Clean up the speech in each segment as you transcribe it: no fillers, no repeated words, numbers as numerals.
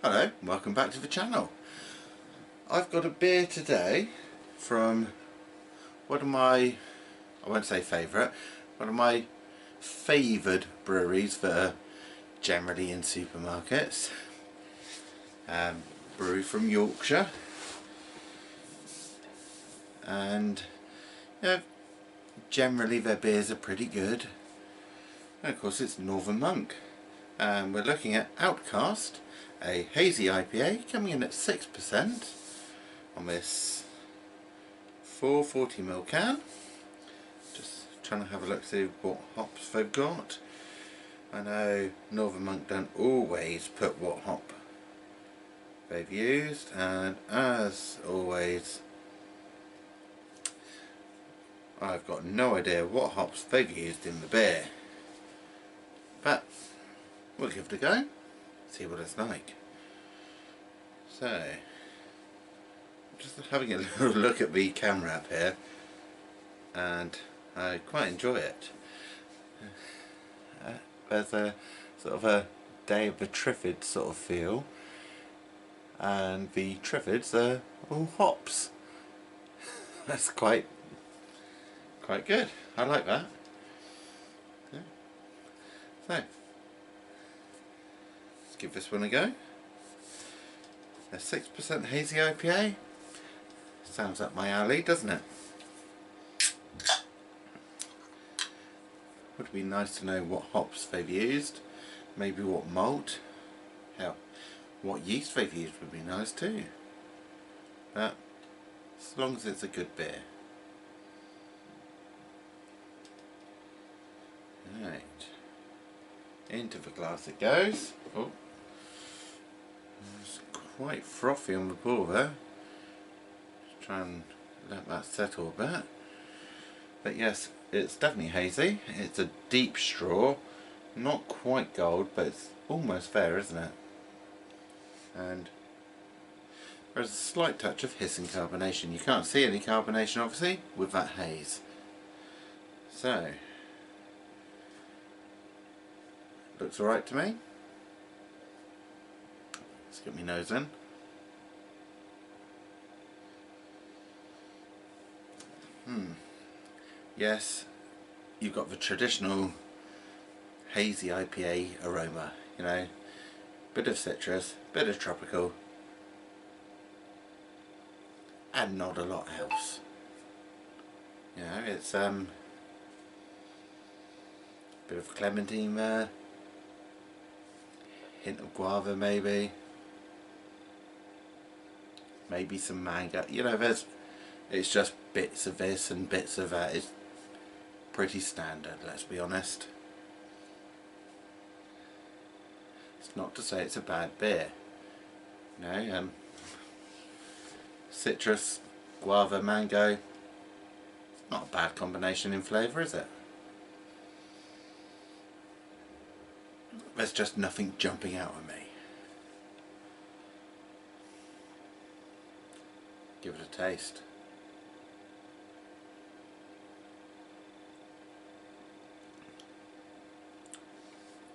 Hello, welcome back to the channel. I've got a beer today from one of my, I won't say favourite, one of my favoured breweries that are generally in supermarkets. Brewery from Yorkshire, and generally their beers are pretty good. And of course it's Northern Monk. And we're looking at Outcast, a hazy IPA coming in at 6% on this 440ml can. Just trying to have a look to see what hops they've got. I know Northern Monk don't always put what hop they've used, and as always I've got no idea what hops they've used in the beer, but we'll give it a go, see what it's like. So, just having a little look at the can wrap here, and I quite enjoy it. There's a sort of a Day of the Triffids sort of feel, and the Triffids are all hops. That's quite good. I like that. Yeah. So, let's give this one a go. A 6% hazy IPA. Sounds up my alley, doesn't it? Would be nice to know what hops they've used, maybe what malt, hell, what yeast they've used would be nice too. But as long as it's a good beer. Right, into the glass it goes. Oh, it's quite frothy on the pour there. Just try and let that settle a bit. But yes, it's definitely hazy. It's a deep straw, not quite gold, but it's almost fair, isn't it? And there's a slight touch of hissing carbonation. You can't see any carbonation obviously with that haze. So, looks alright to me. Let's get my nose in. Yes, you've got the traditional hazy IPA aroma, you know, bit of citrus, bit of tropical, and not a lot else. You know, it's bit of clementine there, hint of guava maybe some mango. You know, it's just bits of this and bits of that. It's pretty standard, let's be honest. It's not to say it's a bad beer. You know, citrus, guava, mango. It's not a bad combination in flavour, is it? There's just nothing jumping out at me. Give it a taste.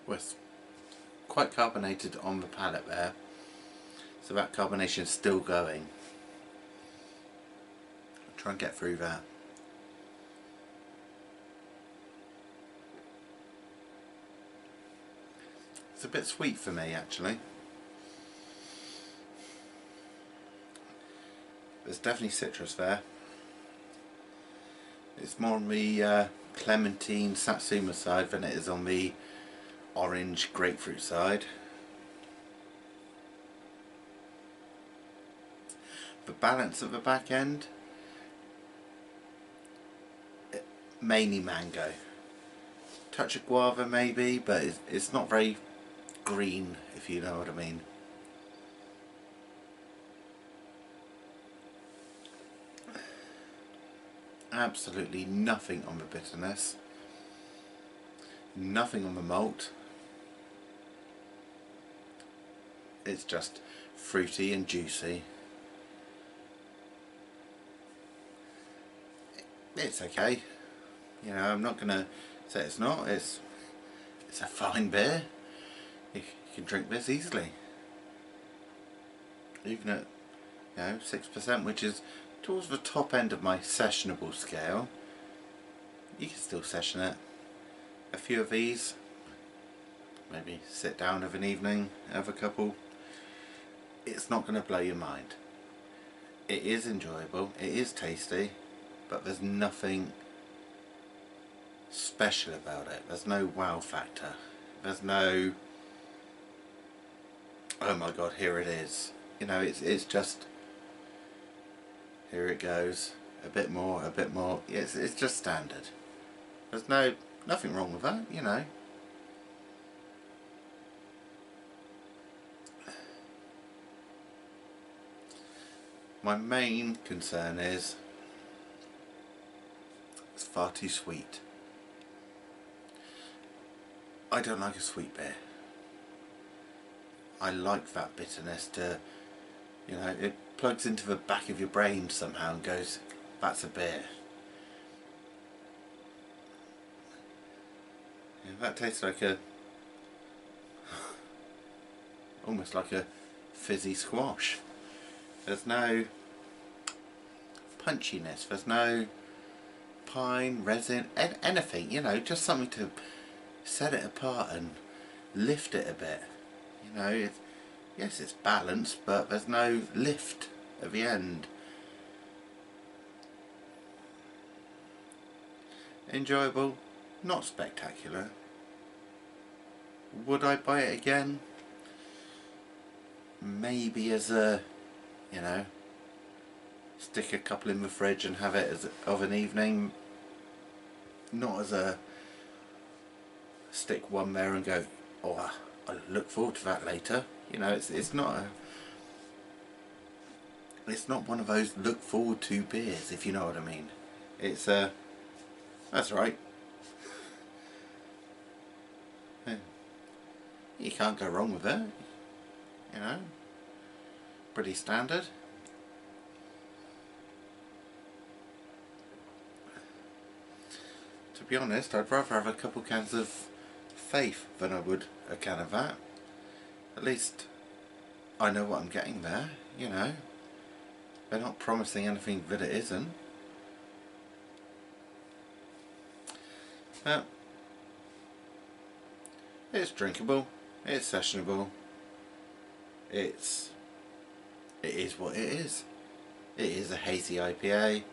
Well, it's quite carbonated on the palate there, so that carbonation is still going. I'll try and get through that. It's a bit sweet for me actually. There's definitely citrus there. It's more on the clementine satsuma side than it is on the orange grapefruit side. The balance at the back end, mainly mango. Touch of guava maybe, but it's not very green, if you know what I mean. Absolutely nothing on the bitterness, nothing on the malt. It's just fruity and juicy. It's okay. You know, I'm not gonna say it's not. It's a fine beer. You can drink this easily. even at 6%, which is towards the top end of my sessionable scale. You can still session it. A few of these, maybe sit down of an evening, have a couple. It's not going to blow your mind. It is enjoyable, it is tasty, but there's nothing special about it. There's no wow factor. There's no, oh my god, here it is. You know, it's just, here it goes, a bit more, a bit more. It's just standard. There's nothing wrong with that, you know. My main concern is it's far too sweet. I don't like a sweet beer. I like that bitterness to, you know, it plugs into the back of your brain somehow and goes, that's a beer. Yeah, that tastes like a, almost like a fizzy squash. There's no punchiness, there's no pine, resin, anything, you know, just something to set it apart and lift it a bit. You know, yes, it's balanced, but there's no lift at the end. Enjoyable, not spectacular. Would I buy it again? Maybe as a, you know, stick a couple in the fridge and have it as of an evening. Not as a stick one there and go, oh, I look forward to that later. You know, it's not one of those look forward to beers, if you know what I mean. It's that's right. You can't go wrong with it. You know, pretty standard. To be honest, I'd rather have a couple cans of Faith than I would a can of that. At least I know what I'm getting there, you know. They're not promising anything that it isn't. It's drinkable, it's sessionable, it is what it is. It is a hazy IPA.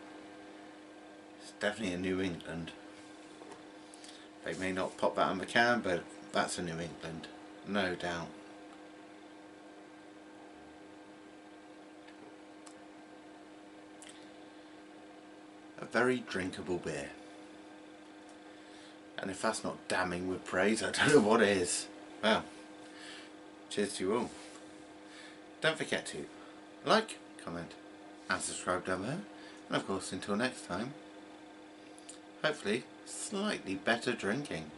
It's definitely a New England. They may not pop that on the can, but that's a New England, no doubt. A very drinkable beer. And if that's not damning with praise, I don't know what is. Well, cheers to you all. Don't forget to like, comment and subscribe down there. And of course, until next time, hopefully slightly better drinking.